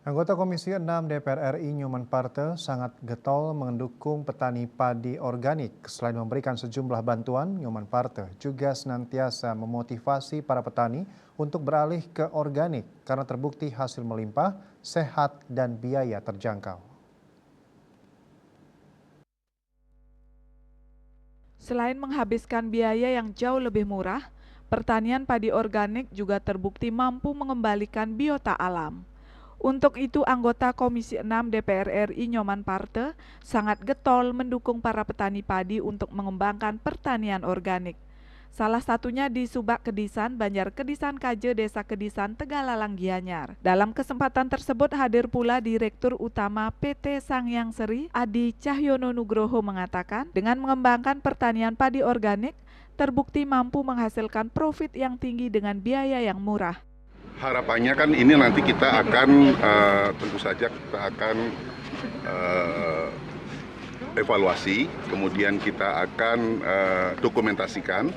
Anggota Komisi 6 DPR RI Nyoman Parthe sangat getol mendukung petani padi organik. Selain memberikan sejumlah bantuan, Nyoman Parthe juga senantiasa memotivasi para petani untuk beralih ke organik karena terbukti hasil melimpah, sehat, dan biaya terjangkau. Selain menghabiskan biaya yang jauh lebih murah, pertanian padi organik juga terbukti mampu mengembalikan biota alam. Untuk itu, anggota Komisi 6 DPR RI Nyoman Parthe sangat getol mendukung para petani padi untuk mengembangkan pertanian organik. Salah satunya di Subak Kedisan, Banjar Kedisan Kaje, Desa Kedisan, Tegalalang Gianyar. Dalam kesempatan tersebut hadir pula Direktur Utama PT Sangyang Seri, Adi Cahyono Nugroho mengatakan, dengan mengembangkan pertanian padi organik, terbukti mampu menghasilkan profit yang tinggi dengan biaya yang murah. Harapannya kan ini nanti kita akan tentu saja kita akan evaluasi, kemudian kita akan dokumentasikan,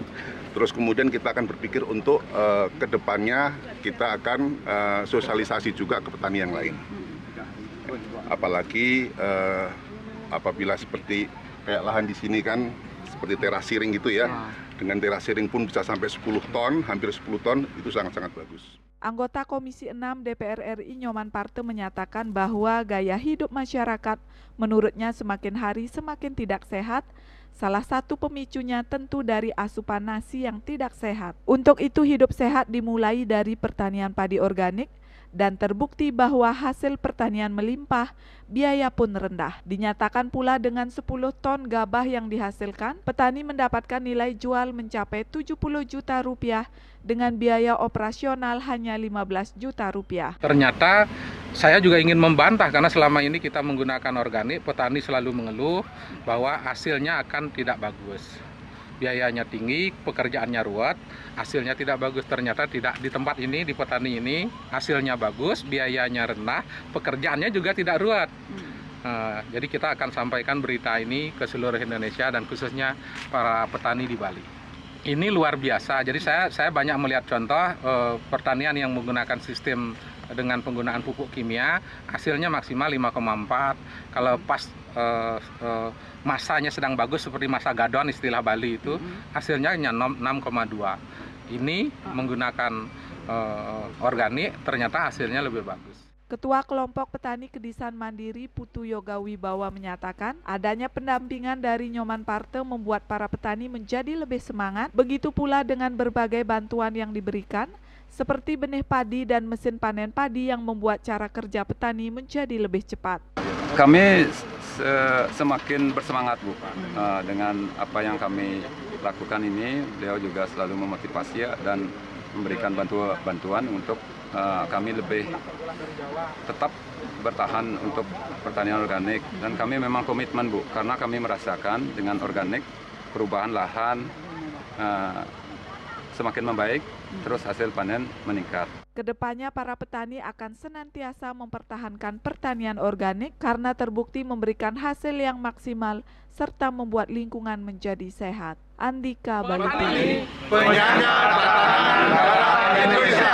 terus kemudian kita akan berpikir untuk kedepannya kita akan sosialisasi juga ke petani yang lain. Apalagi apabila seperti kayak lahan di sini kan seperti terasiring gitu ya, dengan terasiring pun bisa sampai 10 ton, hampir 10 ton, itu sangat-sangat bagus. Anggota Komisi 6 DPR RI Nyoman Parthe menyatakan bahwa gaya hidup masyarakat menurutnya semakin hari semakin tidak sehat. Salah satu pemicunya tentu dari asupan nasi yang tidak sehat. Untuk itu hidup sehat dimulai dari pertanian padi organik dan terbukti bahwa hasil pertanian melimpah, biaya pun rendah. Dinyatakan pula dengan 10 ton gabah yang dihasilkan, petani mendapatkan nilai jual mencapai 70 juta rupiah dengan biaya operasional hanya 15 juta rupiah. Ternyata saya juga ingin membantah karena selama ini kita menggunakan organik, petani selalu mengeluh bahwa hasilnya akan tidak bagus. Biayanya tinggi, pekerjaannya ruwet, hasilnya tidak bagus. Ternyata tidak, di tempat ini, di petani ini hasilnya bagus, biayanya rendah, pekerjaannya juga tidak ruwet. Jadi kita akan sampaikan berita ini ke seluruh Indonesia dan khususnya para petani di Bali. Ini luar biasa. Jadi saya banyak melihat contoh pertanian yang menggunakan sistem dengan penggunaan pupuk kimia, hasilnya maksimal 5,4. Kalau pas masanya sedang bagus seperti masa gadon istilah Bali itu, hasilnya hanya 6,2. Ini menggunakan organik ternyata hasilnya lebih bagus. Ketua Kelompok Petani Kedisan Mandiri Putu Yoga Wibawa menyatakan adanya pendampingan dari Nyoman Parthe membuat para petani menjadi lebih semangat, begitu pula dengan berbagai bantuan yang diberikan, seperti benih padi dan mesin panen padi yang membuat cara kerja petani menjadi lebih cepat. Kami semakin bersemangat Bu, dengan apa yang kami lakukan ini. Beliau juga selalu memotivasi dan memberikan bantuan untuk kami lebih tetap bertahan untuk pertanian organik. Dan kami memang komitmen Bu, karena kami merasakan dengan organik perubahan lahan semakin membaik, terus hasil panen meningkat. Kedepannya para petani akan senantiasa mempertahankan pertanian organik karena terbukti memberikan hasil yang maksimal serta membuat lingkungan menjadi sehat. Andika Bali TV. Penyangga Pertahanan Negara Indonesia.